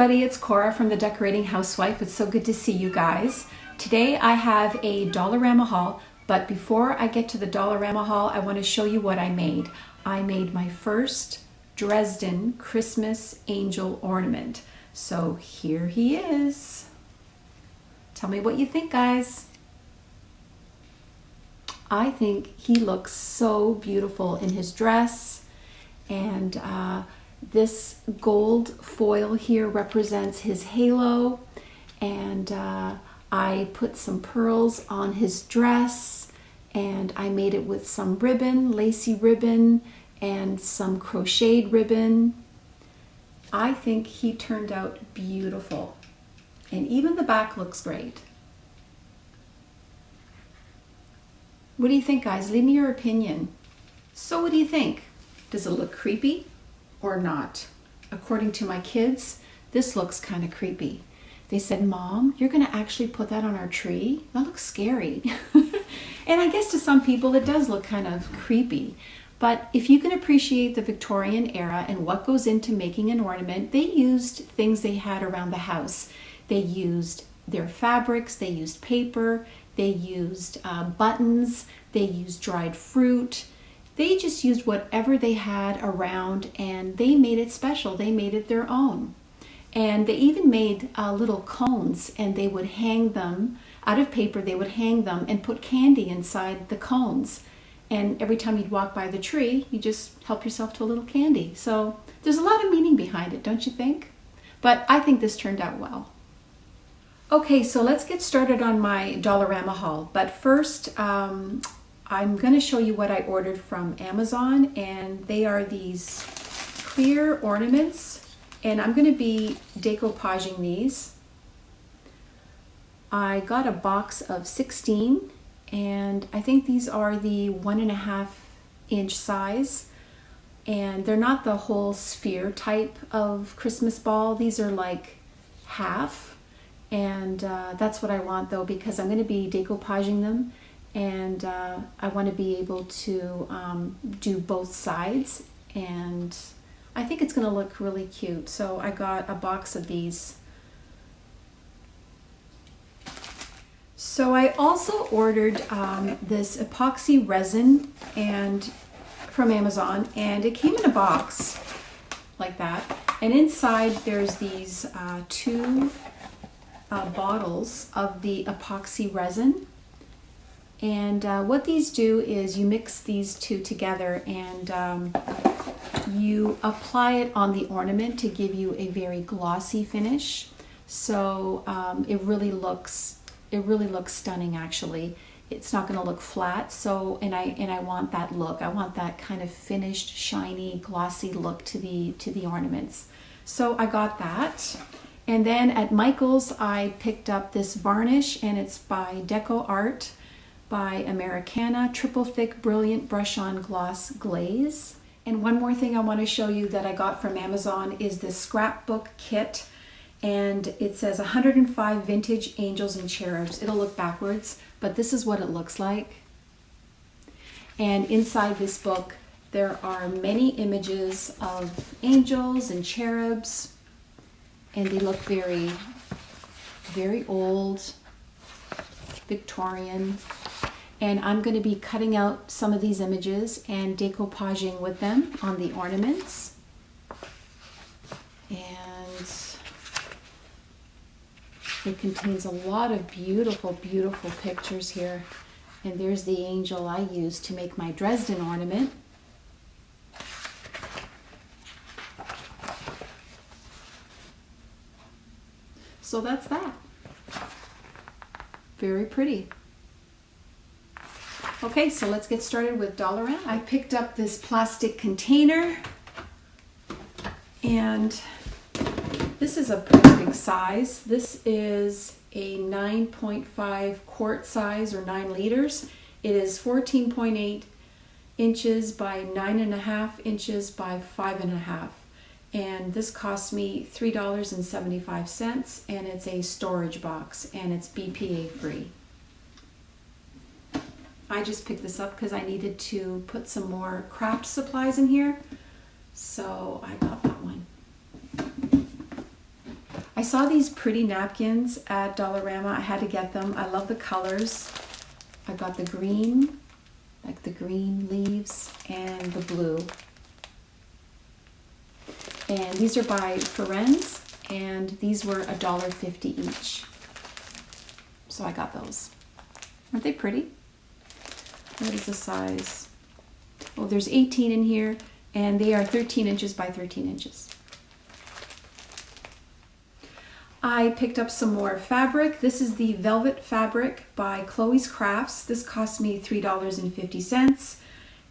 everybody, it's Cora from the Decorating Housewife. It's so good to see you guys. Today I have a Dollarama haul, but before I get to the Dollarama haul, I want to show you what I made. I made my first Dresden Christmas angel ornament. So here he is. Tell me what you think, guys. I think he looks so beautiful in his dress, and this gold foil here represents his halo, and I put some pearls on his dress, and I made it with some ribbon, lacy ribbon, and some crocheted ribbon. I think he turned out beautiful, and even the back looks great. What do you think, guys? Leave me your opinion. So what do you think? Does it look creepy or not? According to my kids, this looks kind of creepy. They said, "Mom, you're going to actually put that on our tree? That looks scary." And I guess to some people it does look kind of creepy. But if you can appreciate the Victorian era and what goes into making an ornament, they used things they had around the house. They used their fabrics, they used paper, they used buttons, they used dried fruit. They just used whatever they had around, and they made it special. They made it their own. And they even made little cones, and they would hang them out of paper. They would hang them and put candy inside the cones. And every time you'd walk by the tree, you just help yourself to a little candy. So there's a lot of meaning behind it, don't you think? But I think this turned out well. Okay, so let's get started on my Dollarama haul. But first, I'm going to show you what I ordered from Amazon, and they are these clear ornaments, and I'm going to be decoupaging these. I got a box of 16, and I think these are the 1.5 inch size, and they're not the whole sphere type of Christmas ball. These are like half. And that's what I want, though, because I'm going to be decoupaging them, and I want to be able to do both sides, and I think it's going to look really cute. So I got a box of these. So I also ordered this epoxy resin from Amazon, and it came in a box like that, and inside there's these two bottles of the epoxy resin, and what these do is you mix these two together, and you apply it on the ornament to give you a very glossy finish. So it really looks stunning. Actually, it's not going to look flat. So and I want that look. I want that kind of finished, shiny, glossy look to the ornaments. So I got that. And then at Michael's, I picked up this varnish, and it's by Deco Art by Americana, triple thick brilliant brush on gloss glaze. And one more thing I want to show you that I got from Amazon is this scrapbook kit, and it says 105 vintage angels and cherubs. It'll look backwards, but this is what it looks like. And inside this book there are many images of angels and cherubs, and they look very, very old, Victorian. And I'm going to be cutting out some of these images and decoupaging with them on the ornaments. And it contains a lot of beautiful, beautiful pictures here. And there's the angel I used to make my Dresden ornament. So that's that. Very pretty. Okay, so let's get started with Dollarama. I picked up this plastic container, and this is a pretty big size. This is a 9.5 quart size, or 9 liters. It is 14.8 inches by 9.5 inches by 5.5. And this cost me $3.75, and it's a storage box, and it's BPA free. I just picked this up because I needed to put some more craft supplies in here, so I got that one. saw these pretty napkins at Dollarama. I had to get them. I love the colors. I got the green, like the green leaves, and the blue. And these are by Friends, and these were $1.50 each. So I got those. Aren't they pretty? What is the size? Oh, there's 18 in here, and they are 13 inches by 13 inches. I picked up some more fabric. This is the velvet fabric by Chloe's Crafts. This cost me $3.50,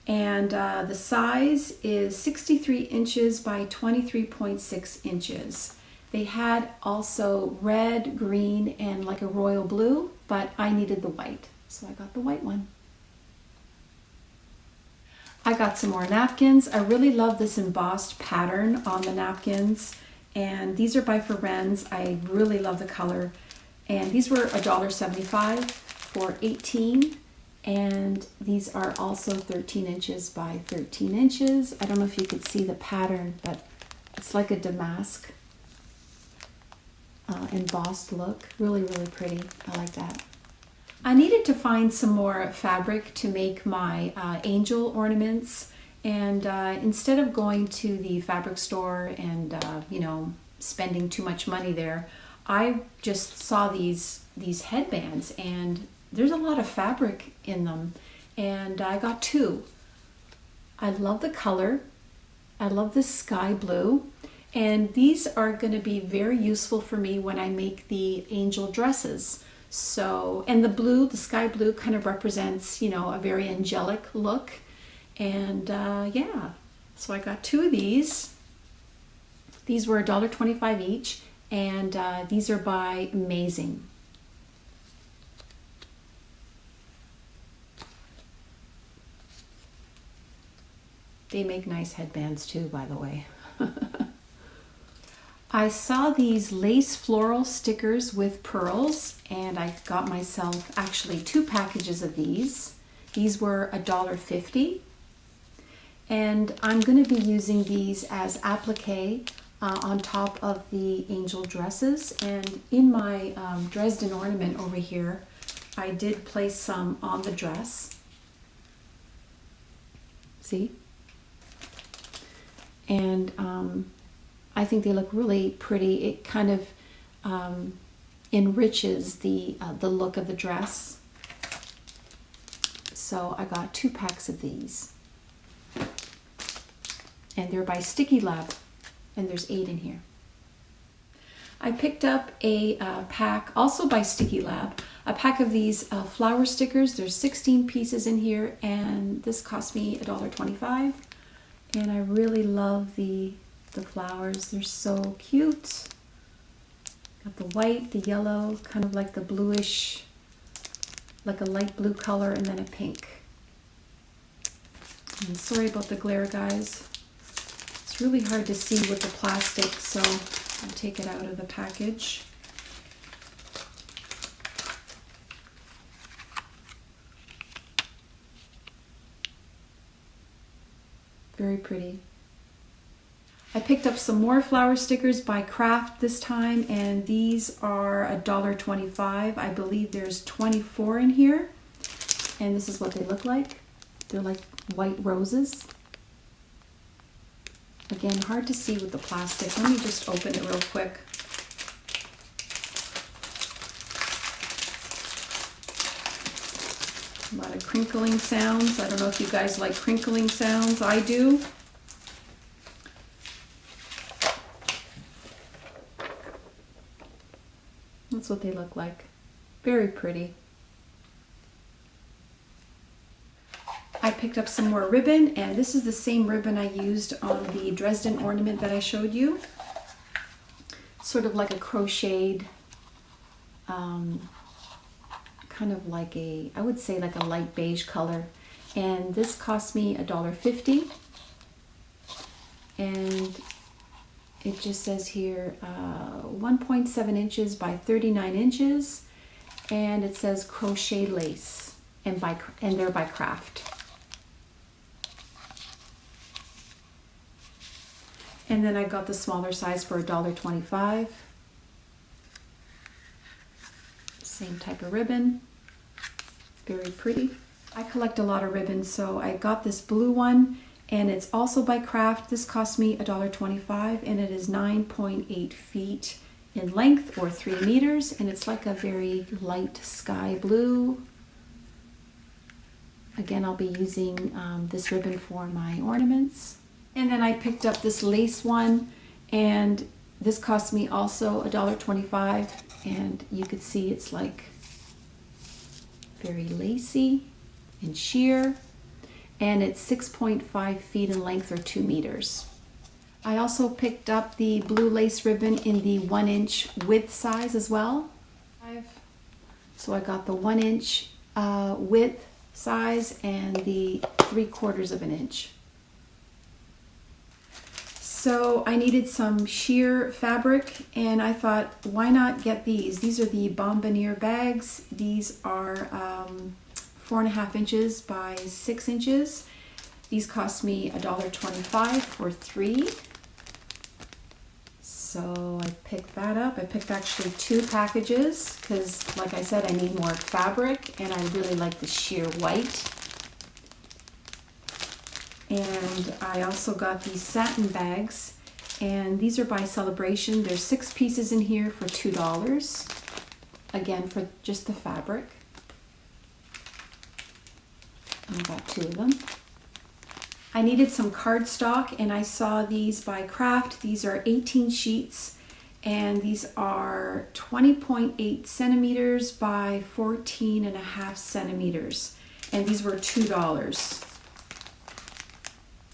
and the size is 63 inches by 23.6 inches. They had also red, green, and like a royal blue, but I needed the white, so I got the white one. I got some more napkins. I really love this embossed pattern on the napkins. And these are by Friends. I really love the color. And these were $1.75 for 18. And these are also 13 inches by 13 inches. I don't know if you could see the pattern, but it's like a damask embossed look. Really, really pretty. I like that. I needed to find some more fabric to make my angel ornaments. And instead of going to the fabric store and spending too much money there, I just saw these headbands, and there's a lot of fabric in them, and I got two. I love the color. I love the sky blue, and these are going to be very useful for me when I make the angel dresses. So, and the blue, the sky blue, kind of represents, a very angelic look. And yeah, so I got two of these. These were $1.25 each, and these are by Amazing. They make nice headbands too, by the way. I saw these lace floral stickers with pearls, and I got myself actually 2 packages of these. These were $1.50. And I'm going to be using these as applique on top of the angel dresses. And in my Dresden ornament over here, I did place some on the dress. See? And I think they look really pretty. It kind of enriches the look of the dress. So I got 2 packs of these. And they're by Sticky Lab, and there's 8 in here. I picked up a pack, also by Sticky Lab, a pack of these flower stickers. There's 16 pieces in here, and this cost me $1.25. And I really love the flowers. They're so cute. Got the white, the yellow, kind of like the bluish, like a light blue color, and then a pink. And sorry about the glare, guys. It's really hard to see with the plastic, so I'll take it out of the package. Very pretty. I picked up some more flower stickers by Craft this time, and these are $1.25. I believe there's 24 in here, and this is what they look like. They're like white roses. Again, hard to see with the plastic. Let me just open it real quick. A lot of crinkling sounds. I don't know if you guys like crinkling sounds. I do. That's what they look like. Very pretty. I picked up some more ribbon, and this is the same ribbon I used on the Dresden ornament that I showed you. Sort of like a crocheted, kind of like a, I would say like a light beige color. And this cost me $1.50. And it just says here 1.7 inches by 39 inches. And it says crochet lace, and they're by Craft. And then I got the smaller size for $1.25. Same type of ribbon. Very pretty. I collect a lot of ribbons, so I got this blue one, and it's also by Kraft. This cost me $1.25, and it is 9.8 feet in length, or 3 meters, and it's like a very light sky blue. Again, I'll be using this ribbon for my ornaments. And then I picked up this lace one, and this cost me also $1.25, and you could see it's like very lacy and sheer, and it's 6.5 feet in length, or 2 meters. I also picked up the blue lace ribbon in the 1-inch width size as well. So I got the 1-inch width size and the 3/4 of an inch. So I needed some sheer fabric, and I thought, why not get these? These are the Bombonier bags. These are 4.5 inches by 6 inches. These cost me $1.25 for 3. So I picked that up. I picked actually 2 packages because, like I said, I need more fabric, and I really like the sheer white. And I also got these satin bags, and these are by Celebration. There's 6 pieces in here for $2. Again, for just the fabric. I got 2 of them. I needed some cardstock, and I saw these by Kraft. These are 18 sheets, and these are 20.8 centimeters by 14.5 centimeters, and these were $2.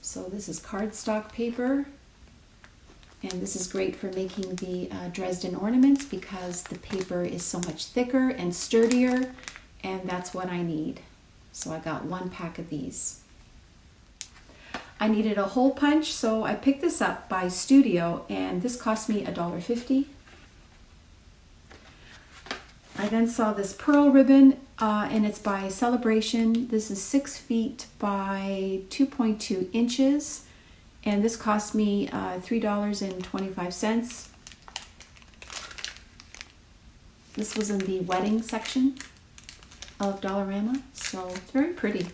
So this is cardstock paper, and this is great for making the Dresden ornaments because the paper is so much thicker and sturdier, and that's what I need. So I got 1 pack of these. I needed a hole punch, so I picked this up by Studio, and this cost me $1.50. I then saw this pearl ribbon, and it's by Celebration. This is 6 feet by 2.2 inches, and this cost me $3.25. This was in the wedding section of Dollarama, so it's very pretty.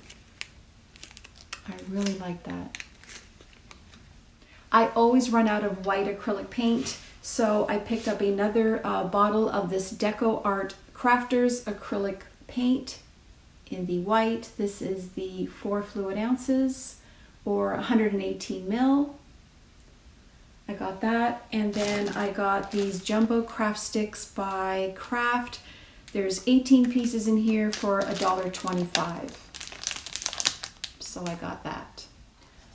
I really like that. I always run out of white acrylic paint, so I picked up another bottle of this Deco Art Crafters acrylic paint in the white. This is the 4 fluid ounces, or 118 mil. I got that, and then I got these jumbo craft sticks by Kraft. There's 18 pieces in here for $1.25. So I got that.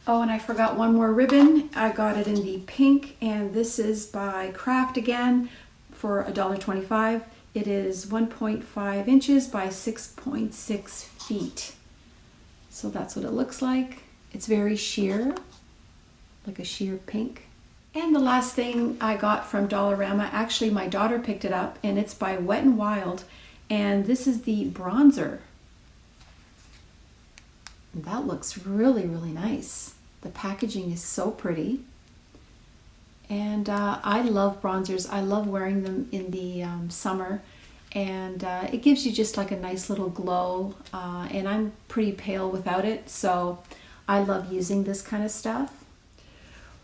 Oh, and I forgot one more ribbon. I got it in the pink, and this is by Kraft again for $1.25. It is 1.5 inches by 6.6 feet. So that's what it looks like. It's very sheer, like a sheer pink. And the last thing I got from Dollarama, actually my daughter picked it up, and it's by Wet n Wild, and this is the bronzer. That looks really, really nice. The packaging is so pretty. And I love bronzers. I love wearing them in the summer. And it gives you just like a nice little glow. And I'm pretty pale without it, so I love using this kind of stuff.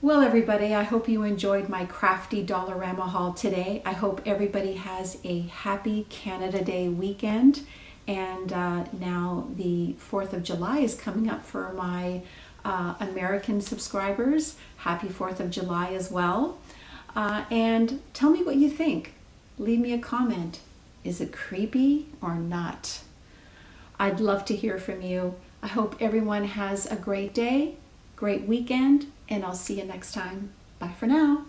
Well, everybody, I hope you enjoyed my crafty Dollarama haul today. I hope everybody has a happy Canada Day weekend. And now the 4th of July is coming up for my American subscribers. Happy 4th of July as well. And tell me what you think. Leave me a comment. Is it creepy or not? I'd love to hear from you. I hope everyone has a great day, great weekend, and I'll see you next time. Bye for now.